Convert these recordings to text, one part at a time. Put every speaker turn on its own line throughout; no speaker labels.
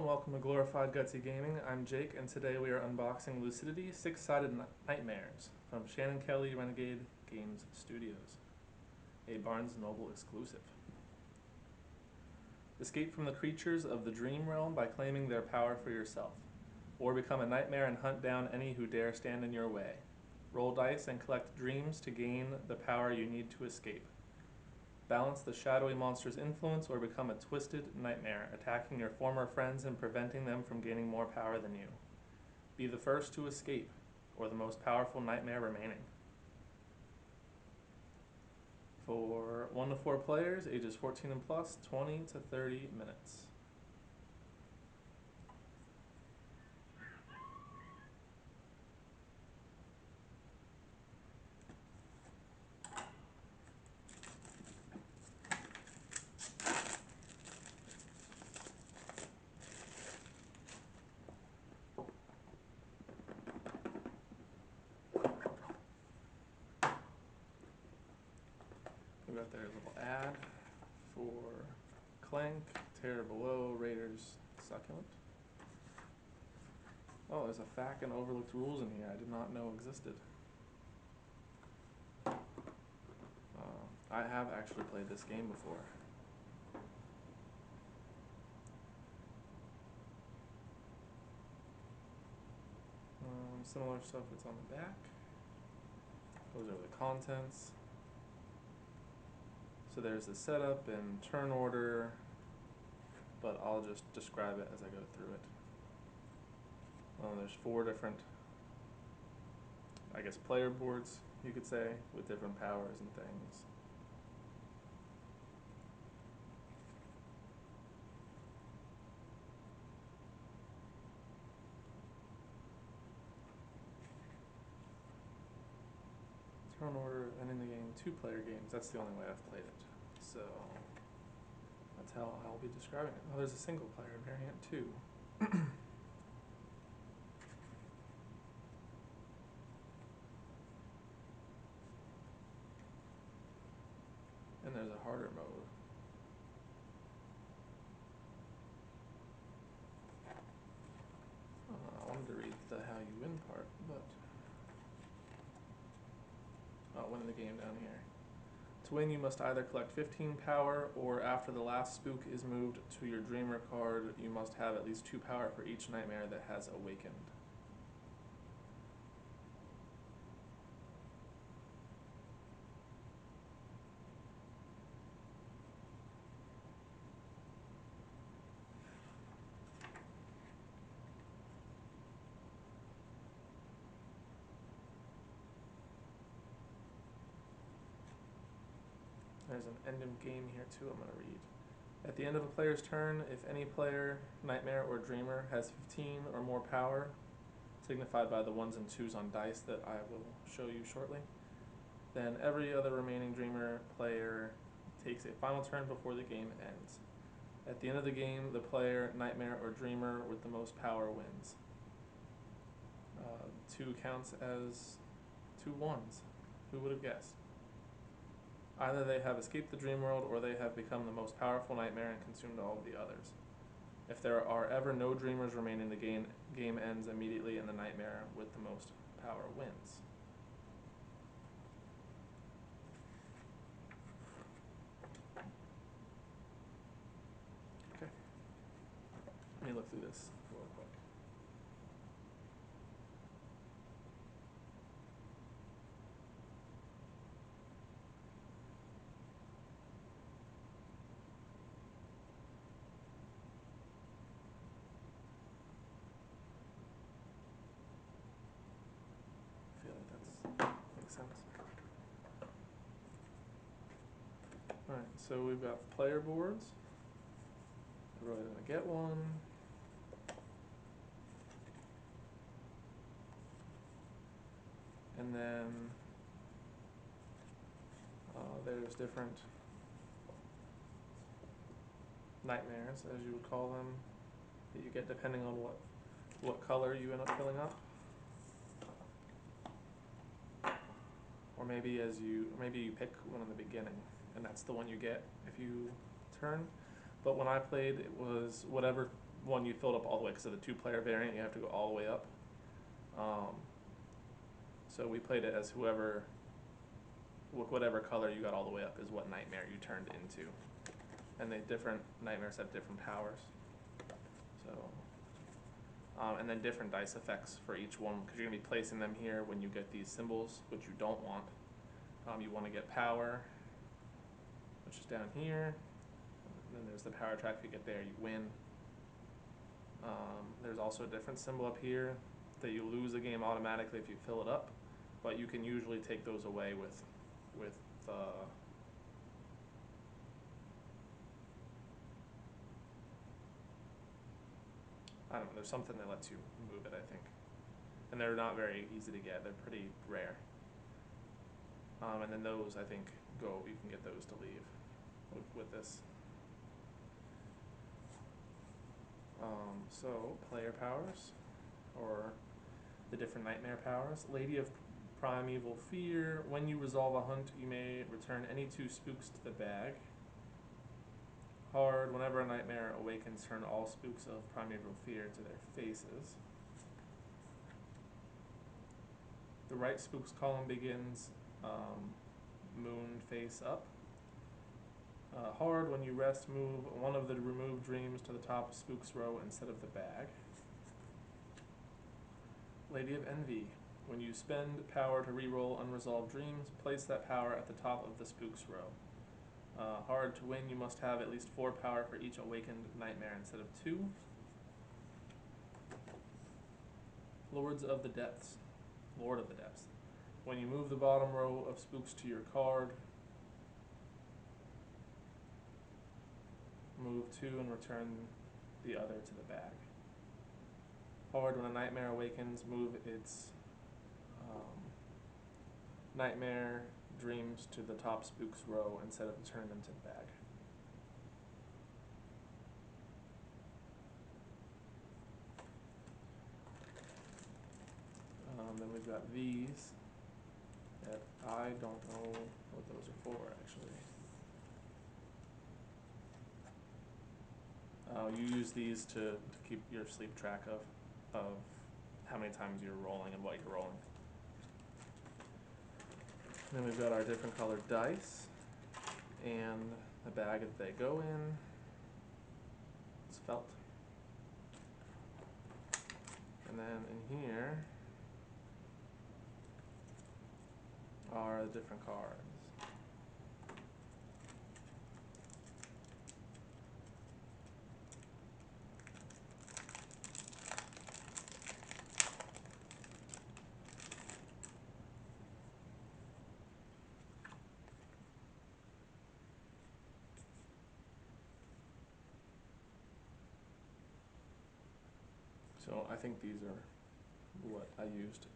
welcome to Glorified Gutsy Gaming. I'm Jake, and today we are unboxing Lucidity Six-Sided Nightmares from Shannon Kelly Renegade Games Studios, a Barnes & Noble exclusive. Escape from the creatures of the dream realm by claiming their power for yourself, or become a nightmare and hunt down any who dare stand in your way. Roll dice and collect dreams to gain the power you need to escape. Balance the shadowy monster's influence or become a twisted nightmare, attacking your former friends and preventing them from gaining more power than you. Be the first to escape, or the most powerful nightmare remaining. For 1 to 4 players, ages 14 and plus, 20 to 30 minutes. We got their little ad for Clank, Terror Below, Raiders, Succulent. Oh, there's a FAQ and overlooked rules in here I did not know existed. I have actually played this game before. Similar stuff that's on the back. Those are the contents. So there's the setup and turn order, but I'll just describe it as I go through it. There's 4 different, I guess, player boards, you could say, with different powers and things. Turn order, and in the game, 2-player games. That's the only way I've played it. So that's how I'll be describing it. Oh, there's a single player variant too. And there's a harder mode. I wanted to read the how you win part, but winning the game down here. To win, you must either collect 15 power, or after the last spook is moved to your Dreamer card, you must have at least 2 power for each nightmare that has awakened. There's an end of game here too I'm going to read. At the end of a player's turn, if any player, nightmare, or dreamer has 15 or more power, signified by the 1s and 2s on dice that I will show you shortly, then every other remaining dreamer player takes a final turn before the game ends. At the end of the game, the player, nightmare, or dreamer with the most power wins. 2 counts as 2 1s. Who would have guessed? Either they have escaped the dream world, or they have become the most powerful nightmare and consumed all of the others. If there are ever no dreamers remaining, the game ends immediately and the nightmare with the most power wins. Okay. Let me look through this real quick. I feel like that makes sense. Alright, so we've got player boards. We're really going to get one. And then there's different nightmares, as you would call them, that you get depending on what color you end up filling up. Or maybe you pick one in the beginning, and that's the one you get if you turn. But when I played, it was whatever one you filled up all the way because of the 2-player variant. You have to go all the way up. So we played it as whatever color you got all the way up is what nightmare you turned into, and the different nightmares have different powers. So, and then different dice effects for each one, because you're gonna be placing them here when you get these symbols, which you don't want. You want to get power, which is down here. And then there's the power track. If you get there, you win. There's also a different symbol up here that you lose a game automatically if you fill it up, but you can usually take those away with I don't know, there's something that lets you move it, I think. And they're not very easy to get, they're pretty rare. And then those, I think, you can get those to leave with this. So, player powers, or the different nightmare powers. Lady of Primeval Fear. When you resolve a hunt, you may return any 2 spooks to the bag. Hard. Whenever a nightmare awakens, turn all spooks of Primeval Fear to their faces. The right spooks column begins moon face up. Hard. When you rest, move one of the removed dreams to the top of spooks row instead of the bag. Lady of Envy. When you spend power to reroll unresolved dreams, place that power at the top of the spooks row. Hard. To win, you must have at least 4 power for each awakened nightmare instead of 2. Lords of the Depths. Lord of the Depths. When you move the bottom row of spooks to your card, move 2 and return the other to the bag. Hard. When a nightmare awakens, move its nightmare dreams to the top spooks row instead of returning them to the bag. Then we've got these that I don't know what those are for, actually. You use these to keep your sleep track of how many times you're rolling and what you're rolling. Then we've got our different colored dice and the bag that they go in. It's felt. And then in here are the different cards. So I think these are what I used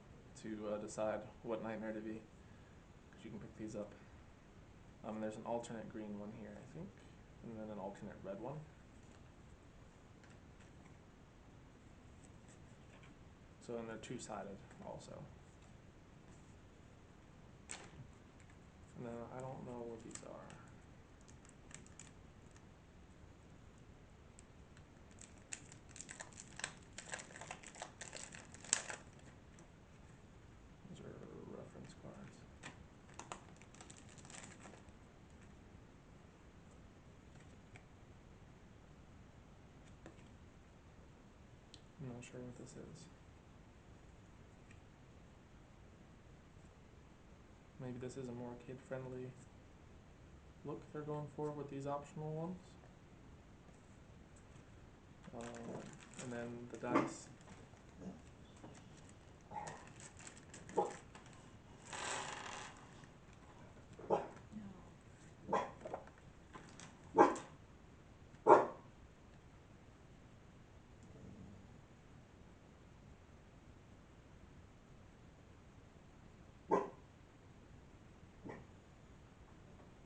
to decide what nightmare to be, because you can pick these up. There's an alternate green one here, I think, and then an alternate red one. So, and they're 2-sided also. And then I don't know what these are. Those are reference cards. I'm not sure what this is. Maybe this is a more kid-friendly look they're going for with these optional ones. And then the dice.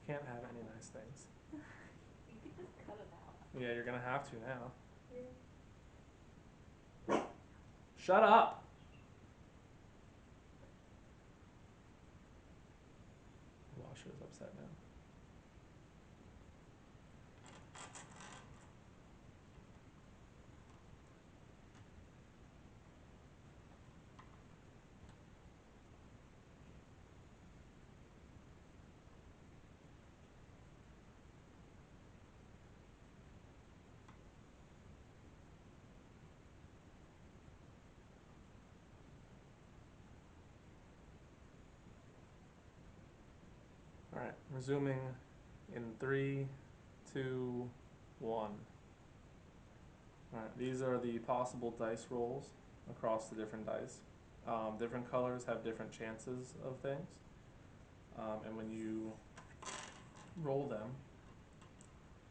Can't have any nice things.
You could just cut it out.
Yeah, you're gonna have to now.
Yeah.
Shut up! Washer's upset now. Alright, resuming in 3, 2, 1. Alright, these are the possible dice rolls across the different dice. Different colors have different chances of things. And when you roll them,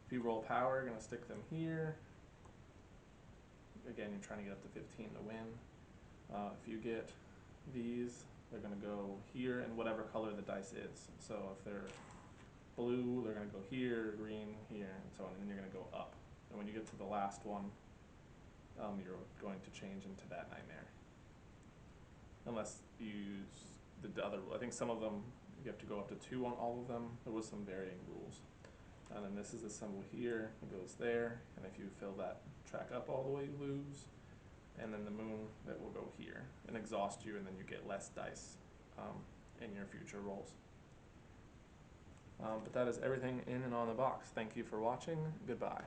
if you roll power, you're going to stick them here. Again, you're trying to get up to 15 to win. If you get these, they're going to go here in whatever color the dice is. So if they're blue, they're going to go here, green, here, and so on, and then you're going to go up. And when you get to the last one, you're going to change into that nightmare. Unless you use the other, I think some of them, you have to go up to 2 on all of them. There was some varying rules. And then this is a symbol here, it goes there, and if you fill that track up all the way, you lose. And then the moon, that will go here and exhaust you, and then you get less dice in your future rolls. But that is everything in and on the box. Thank you for watching. Goodbye.